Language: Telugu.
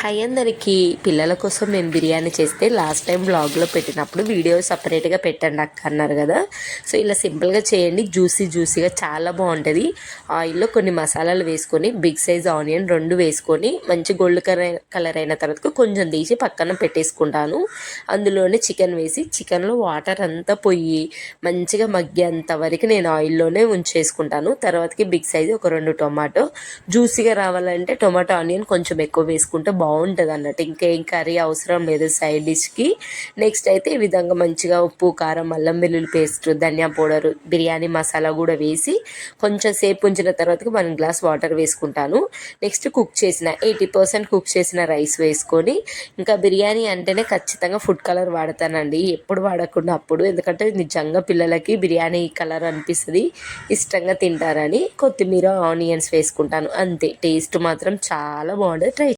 హాయ్ అందరికీ. పిల్లల కోసం నేను బిర్యానీ చేస్తే లాస్ట్ టైం బ్లాగ్లో పెట్టినప్పుడు వీడియో సపరేట్గా పెట్టండి అక్క అన్నారు కదా. సో ఇలా సింపుల్గా చేయండి, జ్యూసీగా చాలా బాగుంటుంది. ఆయిల్లో కొన్ని మసాలాలు వేసుకొని బిగ్ సైజ్ ఆనియన్ 2 వేసుకొని మంచి గోల్డ్ కలర్ అయిన తర్వాత కొంచెం తీసి పక్కన పెట్టేసుకుంటాను. అందులోనే చికెన్ వేసి చికెన్లో వాటర్ అంతా పోయి మంచిగా మగ్గేంత వరకు నేను ఆయిల్లోనే ఉంచేసుకుంటాను. తర్వాతకి బిగ్ సైజ్ ఒక 2 టొమాటో, జ్యూసీగా రావాలంటే టొమాటో ఆనియన్ కొంచెం ఎక్కువ వేసుకుంటే బాగుంటుంది అన్నట్టు. ఇంకేం కర్రీ అవసరం లేదు సైడ్ డిష్కి. నెక్స్ట్ అయితే ఈ విధంగా మంచిగా ఉప్పు, కారం, అల్లం వెల్లుల్లి పేస్ట్, ధనియా పౌడర్, బిర్యానీ మసాలా కూడా వేసి కొంచెం సేపు ఉంచిన తర్వాత 1 గ్లాస్ వాటర్ వేసుకుంటాను. నెక్స్ట్ కుక్ చేసిన 80% కుక్ చేసిన రైస్ వేసుకొని, ఇంకా బిర్యానీ అంటేనే ఖచ్చితంగా ఫుడ్ కలర్ వాడతానండి, ఎప్పుడు వాడకుండా అప్పుడు. ఎందుకంటే నిజంగా పిల్లలకి బిర్యానీ కలర్ అనిపిస్తుంది, ఇష్టంగా తింటారని. కొత్తిమీర, ఆనియన్స్ వేసుకుంటాను అంతే. టేస్ట్ మాత్రం చాలా బాగుంటుంది. ట్రై